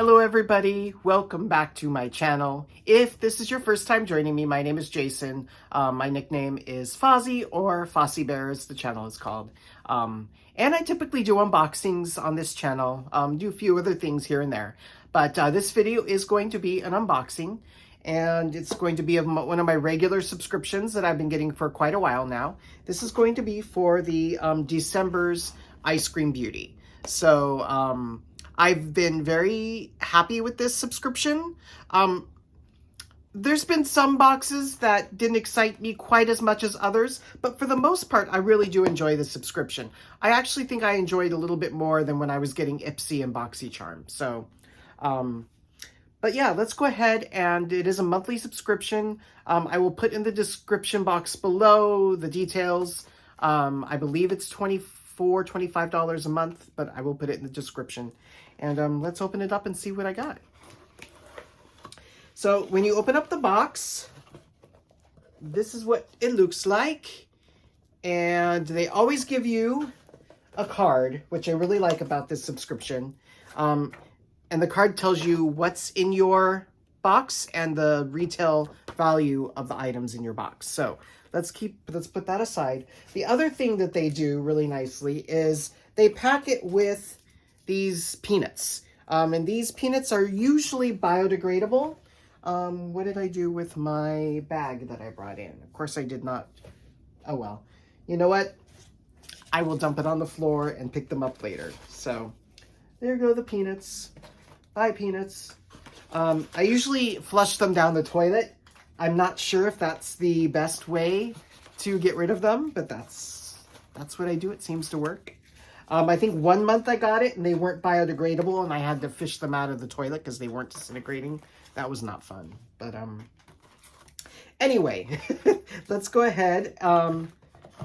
Hello everybody, welcome back to my channel. If this is your first time joining me, my name is Jason. My nickname is Fozzie, or Fossy Bear as the channel is called. And I typically do unboxings on this channel, do a few other things here and there. But this video is going to be an unboxing, and it's going to be one of my regular subscriptions that I've been getting for quite a while now. This is going to be for the December's Eyescream Beauty. So, I've been very happy with this subscription. There's been some boxes that didn't excite me quite as much as others, but for the most part, I really do enjoy the subscription. I actually think I enjoyed a little bit more than when I was getting Ipsy and BoxyCharm. So, but yeah, let's go ahead, and it is a monthly subscription. I will put in the description box below the details. I believe it's $25 a month, but I will put it in the description. And let's open it up and see what I got. So when you open up the box, this is what it looks like. And they always give you a card, which I really like about this subscription. And the card tells you what's in your box and the retail value of the items in your box. So let's put that aside. The other thing that they do really nicely is they pack it with these peanuts. And these peanuts are usually biodegradable. What did I do with my bag that I brought in? Of course I did not. Oh well. You know what? I will dump it on the floor and pick them up later. So there go the peanuts. Bye, peanuts. I usually flush them down the toilet. I'm not sure if that's the best way to get rid of them, but that's what I do. It seems to work. I think 1 month I got it and they weren't biodegradable and I had to fish them out of the toilet because they weren't disintegrating. That was not fun. But anyway, let's go ahead. I'll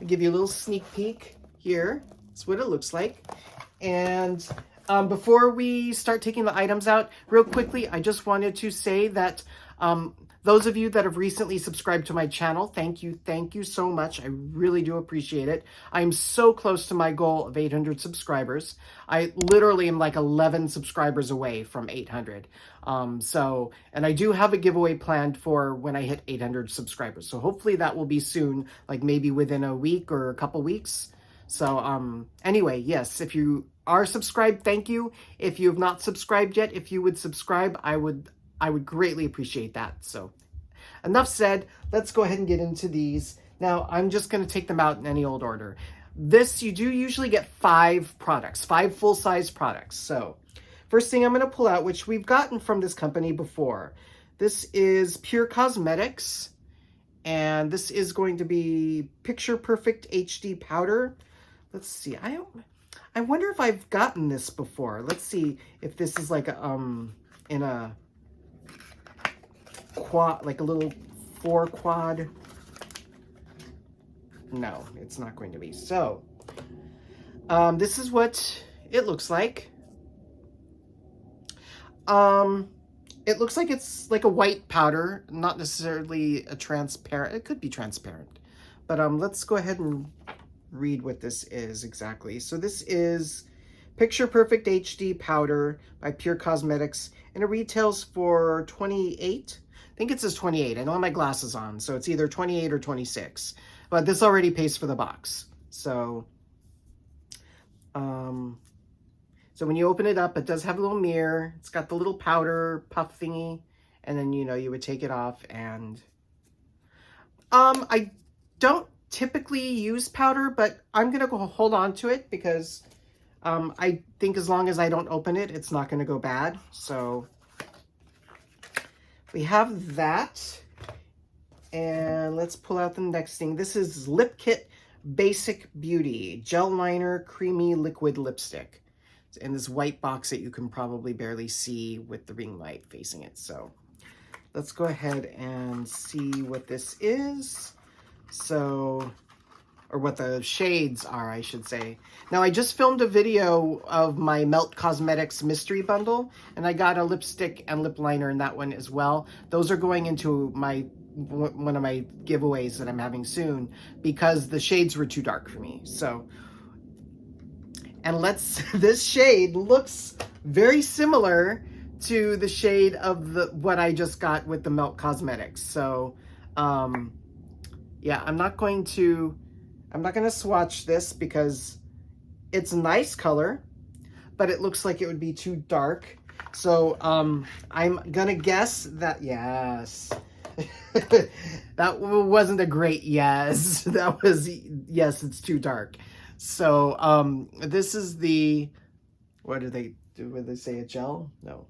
give you a little sneak peek here. That's what it looks like. And before we start taking the items out, real quickly, I just wanted to say that those of you that have recently subscribed to my channel, thank you so much. I really do appreciate it. I'm so close to my goal of 800 subscribers. I literally am like 11 subscribers away from 800. And I do have a giveaway planned for when I hit 800 subscribers. So hopefully that will be soon, like maybe within a week or a couple weeks. So anyway, yes, if you are subscribed, thank you. If you have not subscribed yet, if you would subscribe, I would greatly appreciate that. So enough said, let's go ahead and get into these. Now, I'm just going to take them out in any old order. This, you do usually get 5 products, 5 full-size products. So first thing I'm going to pull out, which we've gotten from this company before. This is Pure Cosmetics, and this is going to be Picture Perfect HD Powder. Let's see. I wonder if I've gotten this before. Let's see if this is like in a quad, like a little 4 quad. No, it's not going to be. So this is what it looks like. It looks like it's like a white powder, not necessarily a transparent. It could be transparent, but let's go ahead and read what this is exactly. So this is Picture Perfect HD Powder by Pure Cosmetics, and it retails for $28. I think it says 28. I don't have my glasses on, so it's either 28 or 26. But this already pays for the box. So, so when you open it up, it does have a little mirror. It's got the little powder puff thingy, and then you would take it off. And I don't typically use powder, but I'm gonna go hold on to it because I think as long as I don't open it, it's not gonna go bad. So we have that, and let's pull out the next thing. This is Lip Kit Basic Beauty Gel Liner Creamy Liquid Lipstick. It's in this white box that you can probably barely see with the ring light facing it. So let's go ahead and see what this is. So, or what the shades are, I should say. Now, I just filmed a video of my Melt Cosmetics mystery bundle, and I got a lipstick and lip liner in that one as well. Those are going into one of my giveaways that I'm having soon because the shades were too dark for me. So, and this shade looks very similar to the shade of what I just got with the Melt Cosmetics. So, yeah, I'm not gonna swatch this because it's a nice color, but it looks like it would be too dark. So, I'm gonna guess that, yes. That wasn't a great yes. That was, yes, it's too dark. So, this is the, what do they do? Would they say a gel? No.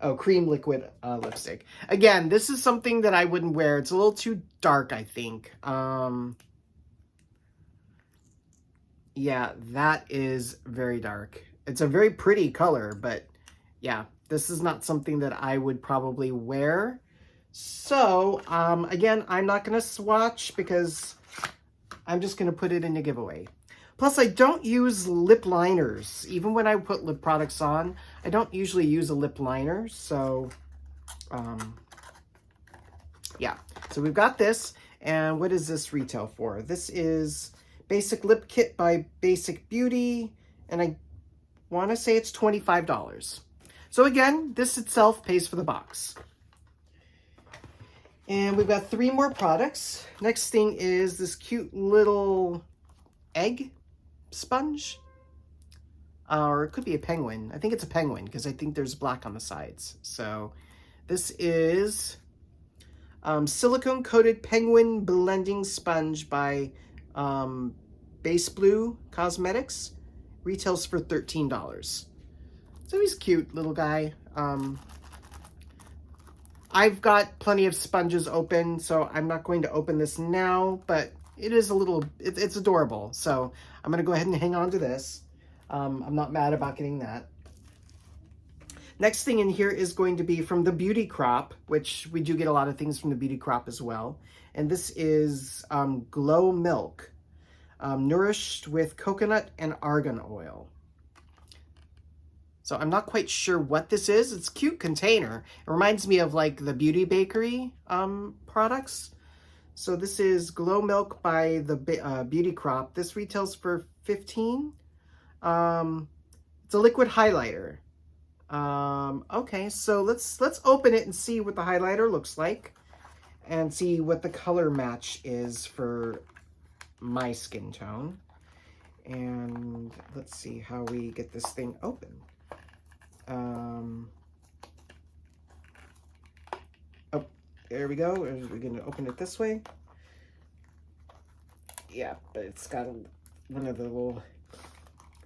Oh, cream liquid lipstick. Again, this is something that I wouldn't wear. It's a little too dark, I think. Yeah, that is very dark. It's a very pretty color, but yeah, this is not something that I would probably wear. So, again, I'm not going to swatch because I'm just going to put it in a giveaway. Plus, I don't use lip liners. Even when I put lip products on, I don't usually use a lip liner. So, yeah. So we've got this. And what is this retail for? This is Basic Lip Kit by Basic Beauty. And I want to say it's $25. So again, this itself pays for the box. And we've got 3 more products. Next thing is this cute little egg sponge. Or it could be a penguin. I think it's a penguin because I think there's black on the sides. So this is silicone coated penguin blending sponge by Base Blue Cosmetics. Retails for $13. So he's cute, little guy. I've got plenty of sponges open, so I'm not going to open this now, but it is a little, it's adorable. So I'm going to go ahead and hang on to this. I'm not mad about getting that. Next thing in here is going to be from the Beauty Crop, which we do get a lot of things from the Beauty Crop as well. And this is Glow Milk, nourished with coconut and argan oil. So I'm not quite sure what this is. It's a cute container. It reminds me of like the Beauty Bakery products. So this is Glow Milk by the Beauty Crop. This retails for $15. It's a liquid highlighter. Okay, so let's open it and see what the highlighter looks like and see what the color match is for my skin tone. And let's see how we get this thing open. Oh, there we go. We're going to open it this way. Yeah, but it's got one of the little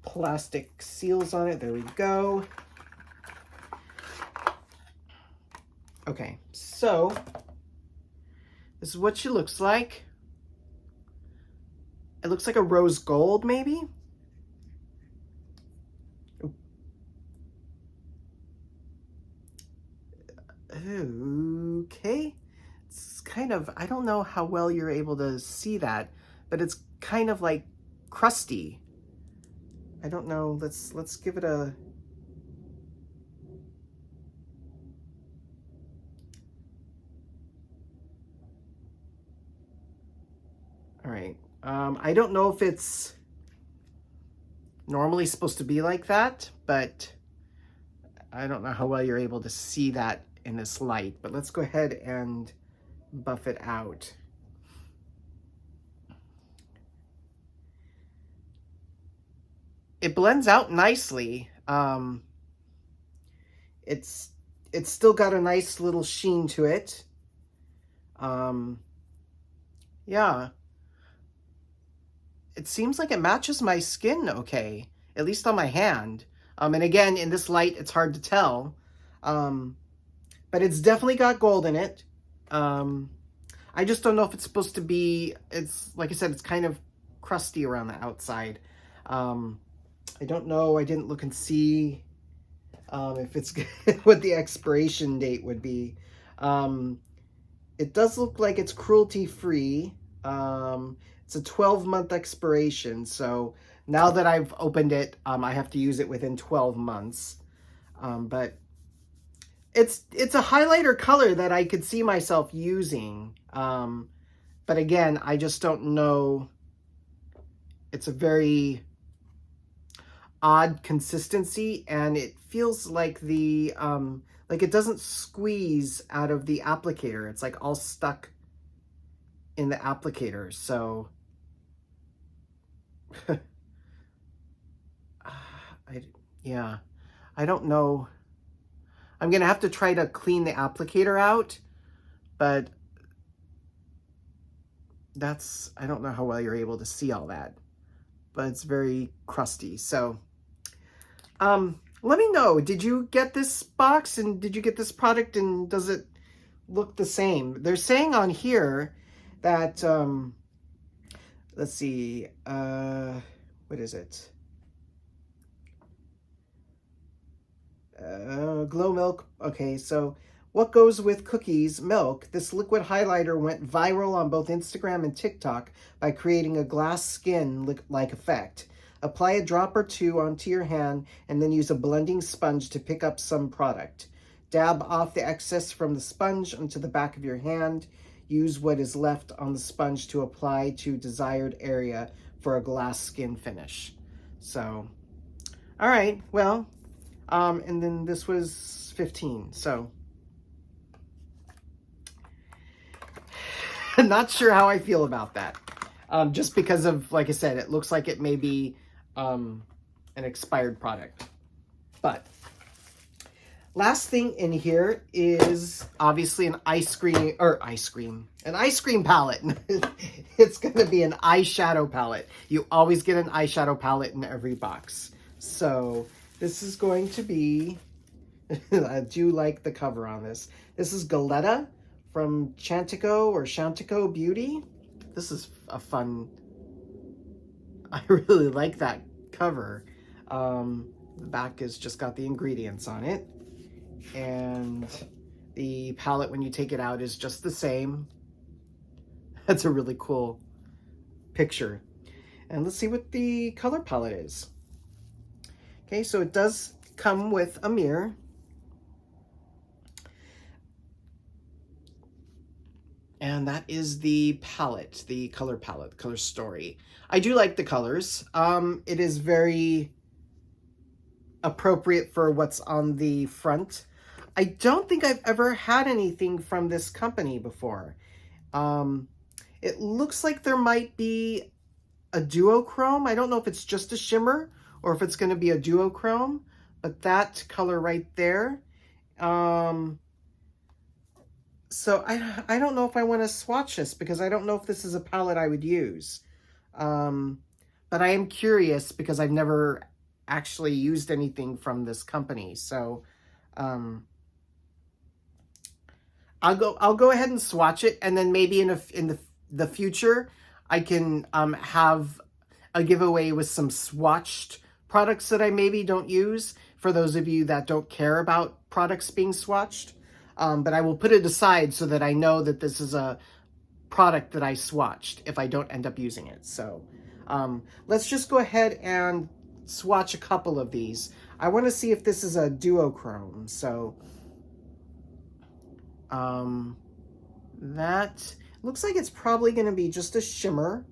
plastic seals on it. There we go. Okay, so this is what she looks like. It looks like a rose gold, maybe? Okay. It's kind of, I don't know how well you're able to see that, but it's kind of like crusty. I don't know. Let's give it a... All right. I don't know if it's normally supposed to be like that, but I don't know how well you're able to see that in this light. But let's go ahead and buff it out. It blends out nicely. It's still got a nice little sheen to it. Yeah. It seems like it matches my skin okay, at least on my hand. And again, in this light, it's hard to tell. But it's definitely got gold in it. I just don't know if it's supposed to be, it's, like I said, it's kind of crusty around the outside. I don't know, I didn't look and see if it's what the expiration date would be. It does look like it's cruelty-free. It's a 12-month expiration, so now that I've opened it, I have to use it within 12 months. But it's a highlighter color that I could see myself using. But again, I just don't know. It's a very odd consistency, and it feels like the, like it doesn't squeeze out of the applicator. It's like all stuck in the applicator. So, yeah, I don't know. I'm going to have to try to clean the applicator out, but I don't know how well you're able to see all that, but it's very crusty. So, let me know, did you get this box and did you get this product and does it look the same? They're saying on here that, let's see, what is it? Glow Milk. Okay, so what goes with cookies? Milk. This liquid highlighter went viral on both Instagram and TikTok by creating a glass skin-like effect. Apply a drop or two onto your hand and then use a blending sponge to pick up some product. Dab off the excess from the sponge onto the back of your hand. Use what is left on the sponge to apply to desired area for a glass skin finish. So, all right, well, and then this was 15, so. I'm not sure how I feel about that. Just because of, like I said, it looks like it may be an expired product. But last thing in here is obviously an ice cream palette. It's going to be an eyeshadow palette. You always get an eyeshadow palette in every box. So this is going to be, I do like the cover on this. This is Galetta from Chantico Beauty. This is a fun, I really like that cover. The back has just got the ingredients on it. And the palette, when you take it out, is just the same. That's a really cool picture. And let's see what the color palette is. Okay, so it does come with a mirror. And that is the palette, the color palette, color story. I do like the colors. It is very appropriate for what's on the front. I don't think I've ever had anything from this company before. It looks like there might be a duochrome. I don't know if it's just a shimmer or if it's going to be a duochrome, but that color right there. So I don't know if I want to swatch this because I don't know if this is a palette I would use. But I am curious because I've never actually used anything from this company. So I'll go ahead and swatch it, and then maybe in the future I can have a giveaway with some swatched products that I maybe don't use for those of you that don't care about products being swatched. But I will put it aside so that I know that this is a product that I swatched if I don't end up using it. So let's just go ahead and swatch a couple of these. I want to see if this is a duochrome. So that looks like it's probably going to be just a shimmer,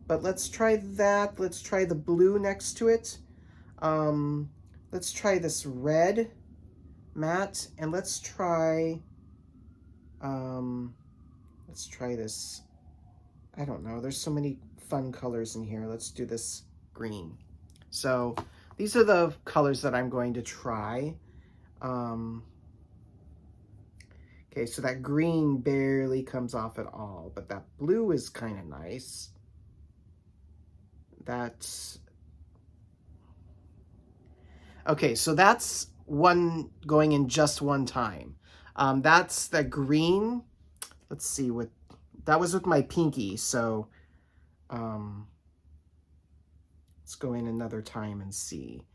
but let's try that. Let's try the blue next to it. Let's try this red matte, and let's try this, I don't know, there's so many fun colors in here. Let's do this green. So these are the colors that I'm going to try. Okay, so that green barely comes off at all, but that blue is kind of nice. That's okay, so that's one going in just one time. That's the green. Let's see what that was with my pinky. So let's go in another time and see.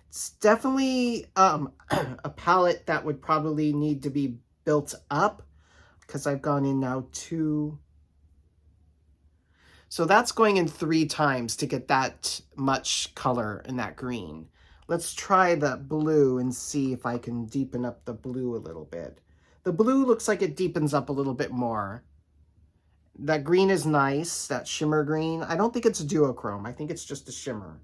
It's definitely a palette that would probably need to be built up because I've gone in now 2. So that's going in 3 times to get that much color in that green. Let's try the blue and see if I can deepen up the blue a little bit. The blue looks like it deepens up a little bit more. That green is nice, that shimmer green. I don't think it's a duochrome. I think it's just a shimmer.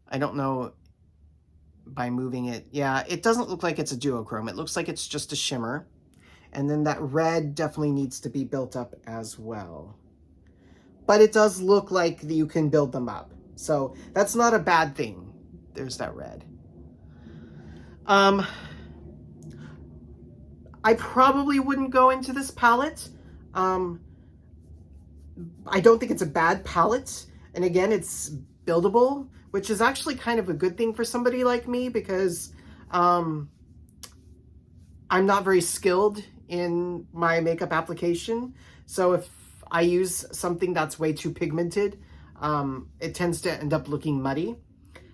I don't know by moving it. Yeah, it doesn't look like it's a duochrome. It looks like it's just a shimmer. And then that red definitely needs to be built up as well. But it does look like you can build them up. So that's not a bad thing. There's that red. I probably wouldn't go into this palette. I don't think it's a bad palette. And again, it's buildable, which is actually kind of a good thing for somebody like me because I'm not very skilled in my makeup application. So if I use something that's way too pigmented, it tends to end up looking muddy.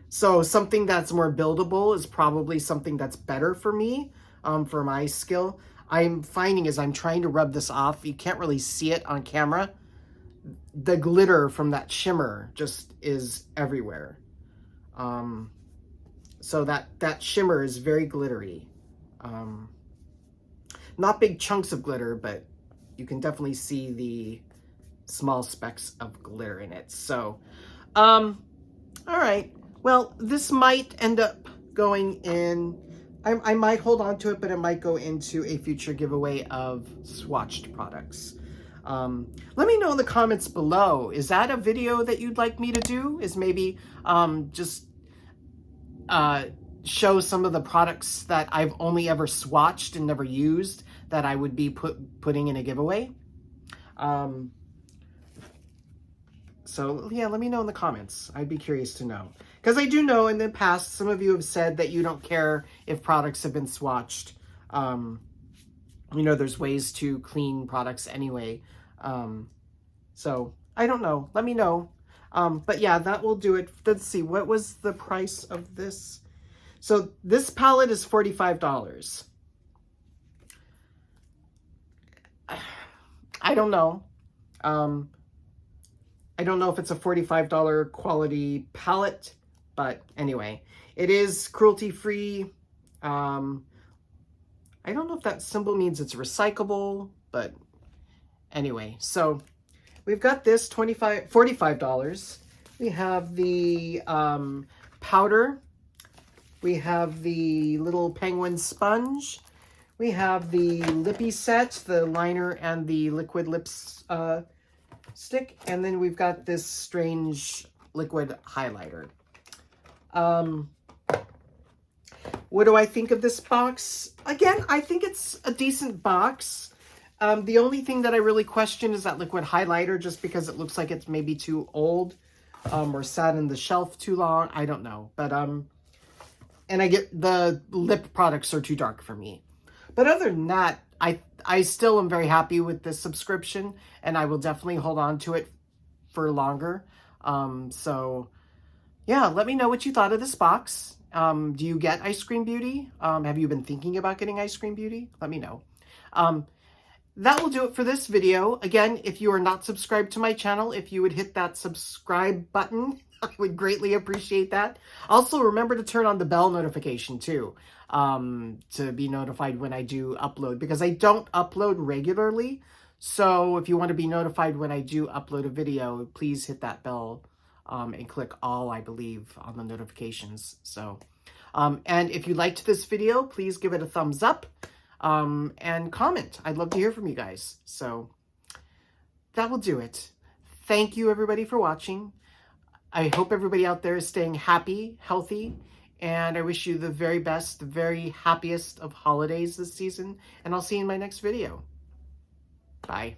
So something that's more buildable is probably something that's better for me, for my skill. I'm finding as I'm trying to rub this off, you can't really see it on camera. The glitter from that shimmer just is everywhere. So that shimmer is very glittery. Not big chunks of glitter, but you can definitely see the small specks of glitter in it. So, all right. Well, this might end up going in, I might hold on to it, but it might go into a future giveaway of swatched products. Let me know in the comments below. Is that a video that you'd like me to do? Is maybe just show some of the products that I've only ever swatched and never used that I would be putting in a giveaway? So yeah, let me know in the comments. I'd be curious to know. Because I do know in the past, some of you have said that you don't care if products have been swatched. You know, there's ways to clean products anyway. So I don't know. Let me know. But yeah, that will do it. Let's see. What was the price of this? So this palette is $45. I don't know. I don't know if it's a $45 quality palette, but anyway, it is cruelty-free. I don't know if that symbol means it's recyclable, but anyway, so we've got this $45. We have the powder. We have the little penguin sponge. We have the lippy set, the liner and the liquid lips stick, and then we've got this strange liquid highlighter. What do I think of this box? Again, I think it's a decent box. The only thing that I really question is that liquid highlighter, just because it looks like it's maybe too old, or sat in the shelf too long. I don't know, but and I get the lip products are too dark for me. But other than that, I still am very happy with this subscription, and I will definitely hold on to it for longer. So yeah, let me know what you thought of this box. Do you get Eyescream Beauty? Have you been thinking about getting Eyescream Beauty? Let me know. That will do it for this video. Again, if you are not subscribed to my channel, if you would hit that subscribe button, I would greatly appreciate that. Also, remember to turn on the bell notification too, to be notified when I do upload, because I don't upload regularly. So if you want to be notified when I do upload a video, please hit that bell and click all, I believe, on the notifications. So, and if you liked this video, please give it a thumbs up and comment. I'd love to hear from you guys. So that will do it. Thank you, everybody, for watching. I hope everybody out there is staying happy, healthy, and I wish you the very best, the very happiest of holidays this season, and I'll see you in my next video. Bye.